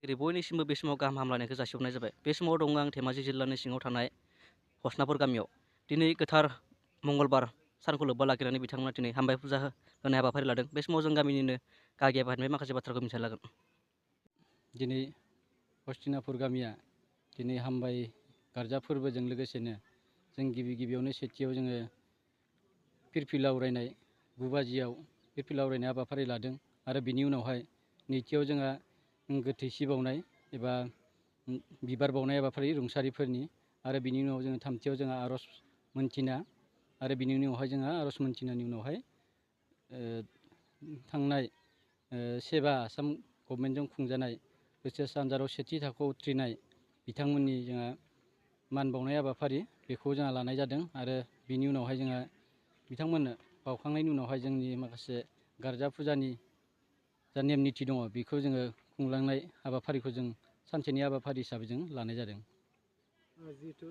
जेरै बयनिसिमबो बे समाव गाहाम हामलायनायखौ जासिहरनाय जाबाय। बे समाव दङ आं धेमाजि जिल्लानि सिङाव थानाय हसनापुर गामियाव। दिनै गोथार मंगलबार सानखौ लोब्बा लाखिनानै बिथांमोना दिनै हामबाय फुजा होनाय हाबाफारि लादों। बे समाव जों गामिनिनो गागि आफादनिफ्राय माखासे बाथ्राखौ मिथिना लागोन। दिनै हस्तिनापुर गामिया दिनै हामबाय गारजा फोरबोजों लोगोसेनो जों गिबियावनो सेथियाव जोङो फिरफिला उरायनाय 9 बाजियाव फिरफिला उरायनाय हाबाफारि लादों आरो बिनि उनावहाय नैथियाव जोंहा गोथैसि बावनाय एबा बिबार बावनाय हाबाफारि रुंसारिफोरनि आरो बिनि उनाव जोङो थामथियाव जोंहा आर'ज मोनथिना आरो बिनि उनावहाय जोंहा आर'ज मोनथिनायनि उनावहाय थांनाय सेबा आसाम गभर्नमेन्टजों खुंजानाय ओइस आनजादाव सेथि थाखोआव उथ्रिनाय बिथांमोननि जोंहा मान बावनाय हाबाफारि बेखौ जोंहा लानाय जादों आरो बिनि उनावहाय जोंहा बिथांमोननो बावखांनायनि उनावहाय जोंनि माखासे गारजा फुजानि जा नेम निथि दङ बेखौ जोङो खुंलांनाय हाबाफारिखौ जों सानसेनि हाबाफारि हिसाबै जों लानाय जादों। जिहेतु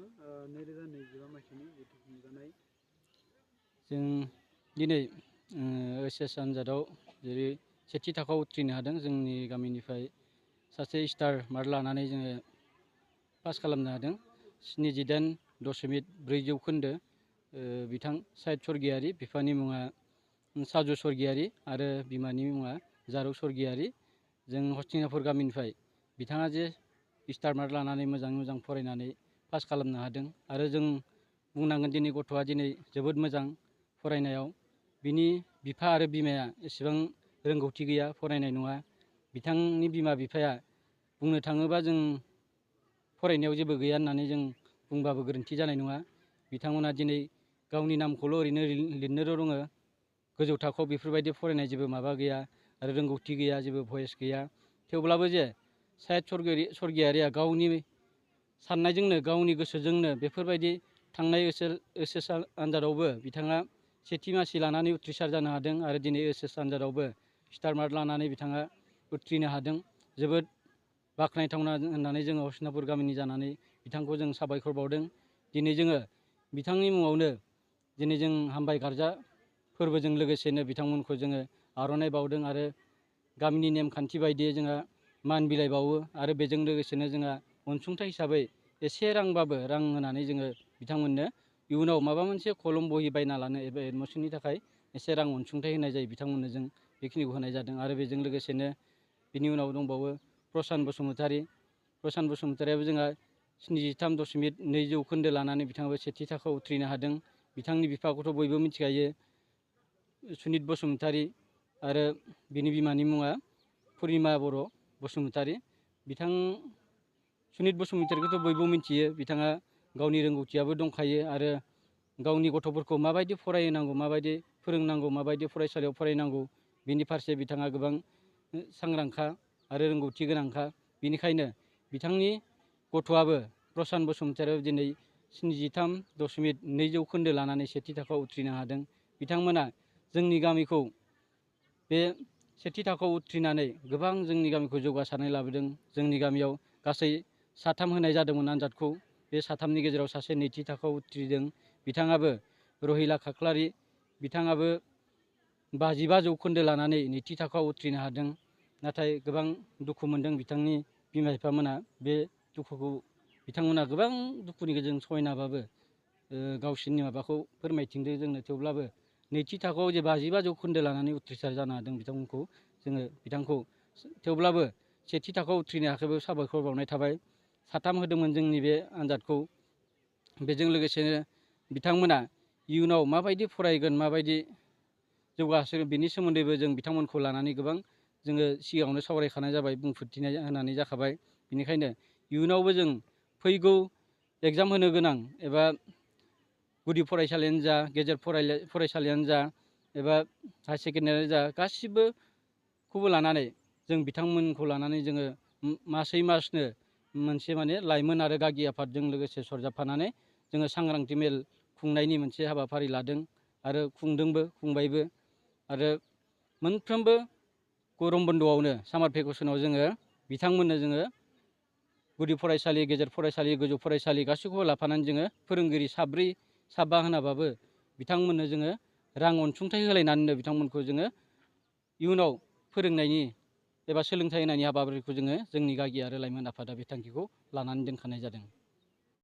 2025 मायथाइनि जिहेतु खुंजानाय जों दिनै ओइस आनजादाव जेरै सेथि थाखोआव उथ्रिनो हादों। जोंनि गामिनिफ्राय सासे स्टार मार्क लानानै जोङो पास खालामनो हादों। 78.4 जौखोन्दो। बिथां साहित सर्गियारि, बिफानि मुङा साजु सर्गियारि आरो बिमानि मुङा जारौ सर्गियारि। जों हस्तिनापुर गामिनिफ्राय बिथाङा जे स्टार मार्क लानानै मोजां फरायनानै पास खालामनो हादों आरो जों बुंनांगोन दिनै गथ'आ दिनै जोबोद मोजां फरायनायाव। बिनि बिफा आरो बिमाया एसेबां रोंगौथि गैया, फरायनाय नङा। बिथांनि बिमा बिफाया बुंनो थाङोबा जों फरायनायाव जेबो गैया होननानै जों बुंबाबो गोरोन्थि जानाय नङा। बिथांमोना दिनै गावनि नामखौल' ओरैनो लिरनोल' रोङो। गोजौ थाखोआव बेफोरबायदि फरायनाय जेबो माबा गैया आरो रोंगौथि गैया, जेबो भयेस गैया। थेवब्लाबो जे साहित सर्गियारिया गावनि साननायजोंनो गावनि गोसोजोंनो बेफोरबायदि थांनाय ओइस एस आनजादावबो बिथाङा सेथि मासि लानानै उथ्रिसार जानो हादों आरो दिनै ओइस एस आनजादावबो स्टार मार्क लानानै बिथाङा उथ्रिनो हादों। जोबोद बाख्नायथावना होननानै जोङो हस्तिनापुर गामिनि जानानै बिथांखौ जों साबायखर बावदों। दिनै जोङो बिथांनि मुङावनो दिनै जों हामबाय गारजा फोरबोजों लोगोसेनो बिथांमोनखौ जोङो आर'नाइ बावदों आरो गामिनि नेमखान्थि बायदियै जोंहा मान बिलाइ बावो आरो बेजों लोगोसेनो जोंहा अनसुंथाइ हिसाबै एसे रांबाबो रां होनानै जोङो बिथांमोननो इयुनाव माबा मोनसे कलम बहि बायना लानो एबा एडमिसननि थाखाय एसे रां अनसुंथाइ होनाय जायो। बिथांमोननो जों बेखिनिखौ होनाय जादों आरो बेजों लोगोसेनो बिनि उनाव दंबावो प्रसान बसुमतारी। प्रसान बसुमतारियाबो जोंहा 73.2 जौखोन्दो लानानै बिथाङाबो सेथि थाखोआव उथ्रिनो हादों। बिथांनि बिफाखौथ' बयबो मिथिखायो, सुनित बसुमतारी आरो बिनि बिमानि मुङा पुर्निमा बर' बसुमतारी। बिथां सुनित बसुमतारीखौथ' बयबो मिथियो। बिथाङा गावनि रोंगौथियाबो दंखायो आरो गावनि गथ'फोरखौ माबायदि फरायहोनांगौ, माबायदि फोरोंनांगौ, माबायदि फरायसालियाव फरायनांगौ बिनि फारसे बिथाङा गोबां सांग्रांखा आरो रोंगौथि गोनांखा। बेनिखायनो बिथांनि गथ'आबो प्रसान बसुमतारीयाबो दिनै 73.2 जौखोन्दो लानानै सेथि थाखोआव उथ्रिनो हादों। बिथांमोना जोंनि गामिखौ बे सेथि थाखोआव उथ्रिनानै गोबां जोंनि गामिखौ जौगासारनाय लाबोदों। जोंनि गामियाव गासै 3 होनाय जादोंमोन आनजादखौ। बे 3नि गेजेराव सासे नैथि थाखोआव उथ्रिदों। बिथाङाबो रहिला खाख्लारि। बिथाङाबो 55 जौखोन्दो लानानै नैथि थाखोआव उथ्रिनो हादों। नाथाय गोबां दुखु मोनदों बिथांनि बिमा बिफामोना। बे दुखुखौ बिथांमोना गोबां दुखुनि गेजेरजों सहायनाबाबो गावसोरनि माबाखौ फोरमायथिंदों जोंनो। थेवब्लाबो नैथि थाखोआव जे 55 जौखोन्दो लानानै उथ्रिसार जानो हादों बिथांमोनखौ जोङो बिथांखौ थेवब्लाबो सेथि थाखोआव उथ्रिनो हायाखैबो साबायखर बावनाय थाबाय। 3 होदोंमोन जोंनि बे आनजादखौ। बेजों लोगोसेनो बिथांमोना इयुनाव माबायदि फरायगोन, माबायदि जौगासारगोन बिनि सोमोन्दैबो जों बिथांमोनखौ लानानै गोबां जोङो सिगाङावनो सावरायखानाय जाबाय, बुंफोरथिनाय होनानै जाखाबाय। बेनिखायनो इयुनावबो जों फैगौ एग्जाम होनो गोनां एबा गुदि फरायसालियानो जा, गेजेर फरायसालियानो जा एबा हायार सेकेन्डारियानो जा, गासिबोखौबो लानानै जों बिथांमोनखौ लानानै जोङो मासै मासनो मोनसे माने लाइमोन आरो गागि आफादजों लोगोसे सरजाबफानानै जोङो सांग्रांथि मेल खुंनायनि मोनसे हाबाफारि लादों आरो खुंदोंबो, खुंबायबो। आरो मोनफ्रोमबो गरम बन्द'आवनो सामार भेकेसनाव जोङो बिथांमोननो जोङो गुदि फरायसालि, गेजेर फरायसालि, गोजौ फरायसालि गासैखौबो लाफानानै जोङो फोरोंगिरि 4, 5 होनाबाबो बिथांमोननो जोङो रां अनसुंथाइ होलायनानैनो बिथांमोनखौ जोङो इयुनाव फोरोंनायनि एबा सोलोंथाइ होनायनि हाबाफारिखौ जोङो जोंनि गागि आरो लाइमोन आफादा बे थांखिखौ लानानै दोनखानाय जादों।